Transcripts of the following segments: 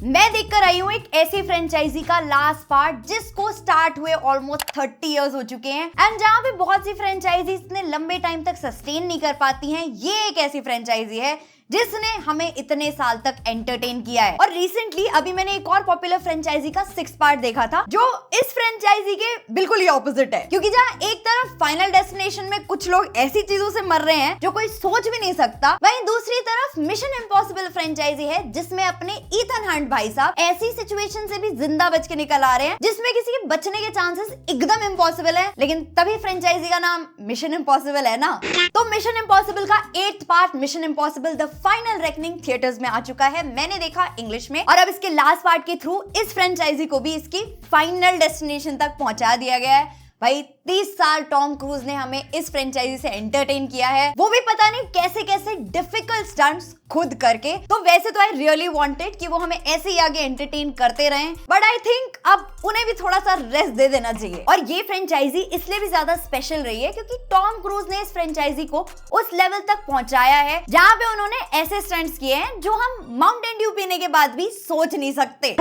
मैं देखकर आई हूँ एक ऐसी फ्रेंचाइजी का लास्ट पार्ट जिसको स्टार्ट हुए ऑलमोस्ट 30 इयर्स हो चुके हैं एंड जहाँ पे बहुत सी फ्रेंचाइजी इतने लंबे टाइम तक सस्टेन नहीं कर पाती हैं, ये एक ऐसी फ्रेंचाइजी है जिसने हमें इतने साल तक एंटरटेन किया है। और रिसेंटली अभी मैंने एक और पॉपुलर फ्रेंचाइजी का 6th पार्ट देखा था जो इस फ्रेंचाइजी के बिल्कुल ही ऑपोजिट है, क्योंकि जहाँ एक तरफ फाइनल डेस्टिनेशन में कुछ लोग ऐसी चीजों से मर रहे हैं जो कोई सोच भी नहीं सकता, वहीं दूसरी तरफ मिशन इम्पॉसिबल फ्रेंचाइजी है जिसमें अपने ईथन हंट भाई साहब ऐसी सिचुएशन से भी जिंदा बच के निकल आ रहे हैं जिसमें किसी के बचने के चांसेस एकदम इम्पॉसिबल है, लेकिन तभी फ्रेंचाइजी का नाम मिशन इम्पॉसिबल है ना। तो मिशन इम्पॉसिबल का 8th part mission impossible the final reckoning theatres में आ चुका है। मैंने देखा इंग्लिश में और अब इसके लास्ट पार्ट के थ्रू इस फ्रेंचाइजी को भी इसकी फाइनल डेस्टिनेशन तक पहुंचा दिया गया है। भाई 30 साल टॉम क्रूज ने हमें इस फ्रेंचाइजी से एंटरटेन किया है, वो भी पता नहीं कैसे कैसे डिफिकल्ट स्टंट्स खुद करके। तो वैसे तो आई रियली वांटेड कि वो हमें ऐसे ही आगे एंटरटेन करते रहें, बट आई थिंक अब उन्हें भी थोड़ा सा रेस्ट दे देना चाहिए। और ये फ्रेंचाइजी इसलिए भी ज्यादा स्पेशल रही है क्योंकि टॉम क्रूज ने इस फ्रेंचाइजी को उस लेवल तक पहुंचाया है जहां पे उन्होंने ऐसे स्टंट्स किए हैं जो हम माउंटेन ड्यू पीने के बाद भी सोच नहीं सकते।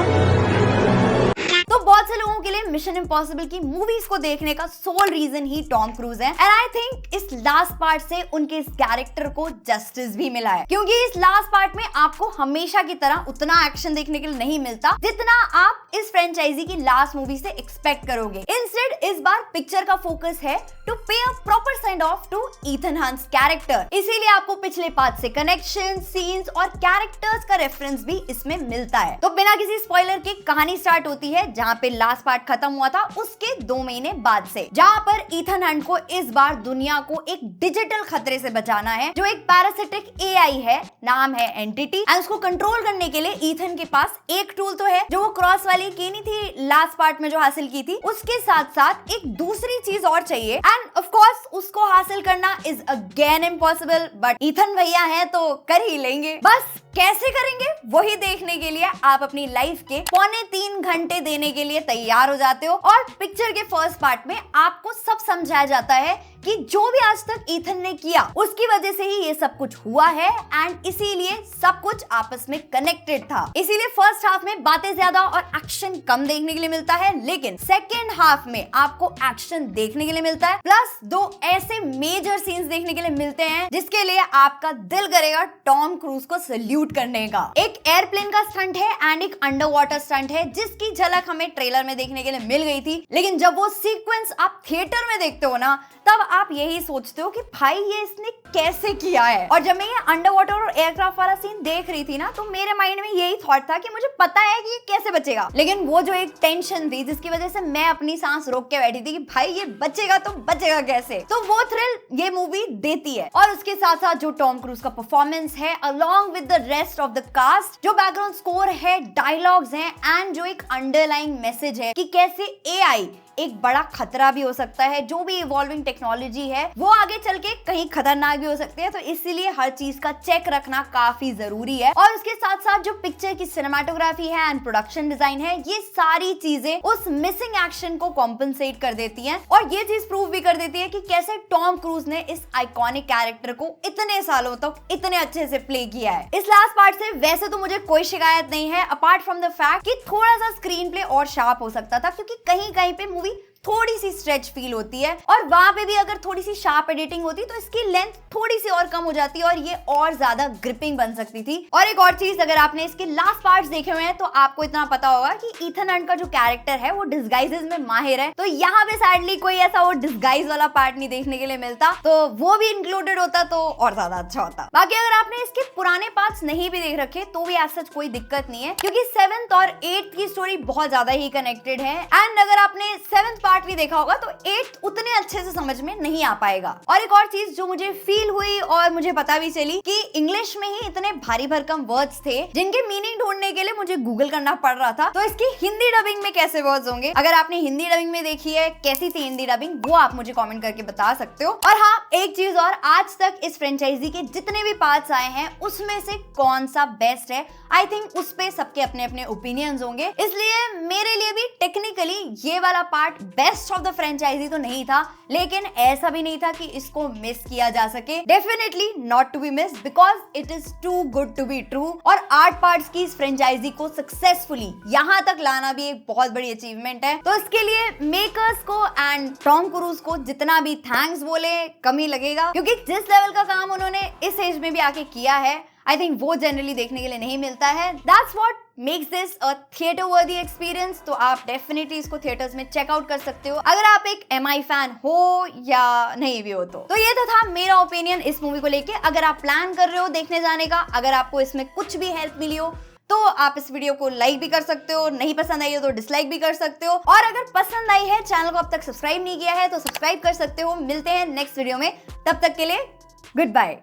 तो बहुत से लोगों के लिए मिशन इम्पॉसिबल की मूवीज को देखने का सोल रीजन ही टॉम क्रूज है एंड आई थिंक इस लास्ट पार्ट से उनके इस कैरेक्टर को जस्टिस भी मिला है, क्योंकि इस लास्ट पार्ट में आपको हमेशा की तरह उतना एक्शन देखने के लिए नहीं मिलता जितना आप इस फ्रेंचाइजी की लास्ट मूवी से एक्सपेक्ट करोगे। इंस्टेड इस बार पिक्चर का फोकस है to pay a proper send off to Ethan Hunt's character, इसीलिए आपको पिछले पार्ट से कनेक्शन, सीन्स और कैरेक्टर्स का रेफरेंस भी इसमें मिलता है। तो बिना किसी स्पॉइलर के कहानी स्टार्ट होती है जहाँ पे लास्ट पार्ट खत्म हुआ था उसके 2 महीने बाद से, जहाँ पर ईथन हंट को इस बार दुनिया को एक डिजिटल खतरे से बचाना है जो एक पैरासिटिक एआई है, नाम है एंटिटी, एंड उसको कंट्रोल करने के लिए ईथन के पास एक टूल तो है जो वो क्रॉस वाली केनी थी लास्ट पार्ट में जो हासिल की थी, उसके साथ साथ एक दूसरी चीज और चाहिए एंड ऑफ कोर्स उसको हासिल करना is again impossible, but Ethan भैया है तो कर ही लेंगे। बस कैसे करेंगे वही देखने के लिए आप अपनी लाइफ के 3.25 घंटे देने के लिए तैयार हो जाते हो और पिक्चर के फर्स्ट पार्ट में आपको सब समझाया जाता है कि जो भी आज तक ईथन ने किया उसकी वजह से ही ये सब कुछ हुआ है एंड इसीलिए सब कुछ आपस में कनेक्टेड था। इसीलिए फर्स्ट हाफ में बातें ज्यादा और एक्शन कम देखने के लिए मिलता है, लेकिन सेकेंड हाफ में आपको एक्शन देखने के लिए मिलता है, प्लस 2 ऐसे मेजर सीन्स देखने के लिए मिलते हैं जिसके लिए आपका दिल करेगा टॉम क्रूज को सल्यूट करने का। एक एयरप्लेन का स्टंट है एंड एक अंडर वाटर स्टंट है जिसकी झलक हमें ट्रेलर में देखने के लिए मिल गई थी, लेकिन जब वो सीक्वेंस आप थिएटर में देखते हो ना तब आप यही सोचते हो कि भाई ये इसने कैसे किया है। और जब मैं ये अंडर वाटर और एयरक्राफ्ट वाला सीन देख रही थी ना तो मेरे माइंड में यही थॉट था कि मुझे पता है कि ये कैसे बचेगा, लेकिन वो जो एक टेंशन थी जिसकी वजह से मैं अपनी सांस रोक के बैठी थी कि भाई ये बचेगा तो बचेगा कैसे, तो वो थ्रिल ये मूवी देती है। और उसके साथ साथ जो टॉम क्रूज का परफॉर्मेंस है along with the rest of the cast, जो बैकग्राउंड स्कोर है, डायलॉग्स हैं एंड जो एक अंडरलाइंग मैसेज है कि कैसे एआई एक बड़ा खतरा भी हो सकता है, जो भी इवॉल्विंग टेक्नोलॉजी है वो आगे चल के कहीं खतरनाक भी हो सकती है, तो इसीलिए हर चीज का चेक रखना काफी जरूरी है। और उसके साथ साथ जो पिक्चर की सिनेमाटोग्राफी है एंड प्रोडक्शन डिजाइन है, ये सारी चीजें उस मिसिंग एक्शन को कॉम्पनसेट कर देती हैं और ये चीज प्रूव भी कर देती है कि कैसे टॉम क्रूज ने इस आइकॉनिक कैरेक्टर को इतने सालों तक इतने अच्छे से प्ले किया है। इस लास्ट पार्ट से वैसे तो मुझे कोई शिकायत नहीं है अपार्ट फ्रॉम द फैक्ट कि थोड़ा सा स्क्रीन प्ले और शार्प हो सकता था, क्योंकि कहीं कहीं पे मूवी थोड़ी सी स्ट्रेच फील होती है और वहां पे भी अगर थोड़ी सी शार्प एडिटिंग होती तो इसकी लेंथ थोड़ी सी और कम हो जाती और ये और ज्यादा ग्रिपिंग बन सकती थी। और एक और चीज, अगर आपने इसके लास्ट पार्ट्स देखे हुए हैं तो आपको इतना पता होगा कि ईथन हंट का जो कैरेक्टर है वो डिस्गाइजेस में माहिर है, तो यहाँ पे सैडली कोई ऐसा वो डिस्गाइज वाला पार्ट नहीं देखने के लिए मिलता, तो वो भी इंक्लूडेड होता तो और ज्यादा अच्छा होता। बाकी अगर आपने इसके पुराने पार्ट्स नहीं भी देख रखे तो भी एज सच कोई दिक्कत नहीं है, क्योंकि 7th और 8th की स्टोरी बहुत ज्यादा ही कनेक्टेड है एंड अगर आपने 7th पार्ट भी देखा होगा तो 8th उतने अच्छे से समझ में नहीं आ पाएगा। और एक और चीज जो मुझे फील हुई और मुझे पता भी चली कि इंग्लिश में ही इतने भारी भरकम वर्ड्स थे जिनके मीनिंग ढूंढने के लिए मुझे गूगल करना पड़ रहा था, तो इसकी हिंदी डबिंग में कैसे वर्ड्स होंगे, अगर आपने हिंदी डबिंग में देखी है कैसी थी हिंदी डबिंग, वो आप मुझे कमेंट करके बता सकते हो। और हाँ, एक चीज और, आज तक इस फ्रेंचाइजी के जितने भी पार्ट्स आए हैं उसमें से कौन सा बेस्ट है, आई थिंक उस पे सबके अपने अपने ओपिनियंस होंगे, इसलिए मेरे लिए भी टेक्निकली ये वाला part best of the franchise तो नहीं था, लेकिन ऐसा भी नहीं था कि इसको मिस किया जा सके। Definitely not to be miss because it is too good to be true. और 8 पार्ट्स की इस फ्रेंचाइजी को सक्सेसफुली यहाँ तक लाना भी एक बहुत बड़ी अचीवमेंट है। तो इसके लिए मेकर्स को एंड टॉम क्रूज को जितना भी थैंक्स बोले कम ही लगेगा, क्योंकि जिस लेवल का काम उन्होंने इस एज में भी आके किया है, आई थिंक वो जनरली देखने के लिए नहीं मिलता है। That's what makes this a theatre वर्दी एक्सपीरियंस। तो आप डेफिनेटली इसको थिएटर्स में चेकआउट कर सकते हो अगर आप एक MI फैन हो या नहीं भी हो तो ये तो था मेरा ओपिनियन इस मूवी को लेके। अगर आप प्लान कर रहे हो देखने जाने का, अगर आपको इसमें कुछ भी हेल्प मिली हो तो आप इस वीडियो को लाइक भी कर सकते हो, नहीं पसंद आई हो तो डिसलाइक भी कर सकते हो, और अगर पसंद आई है, चैनल को अब तक सब्सक्राइब नहीं किया है तो सब्सक्राइब कर सकते हो। मिलते हैं नेक्स्ट वीडियो में, तब तक के लिए गुड बाय।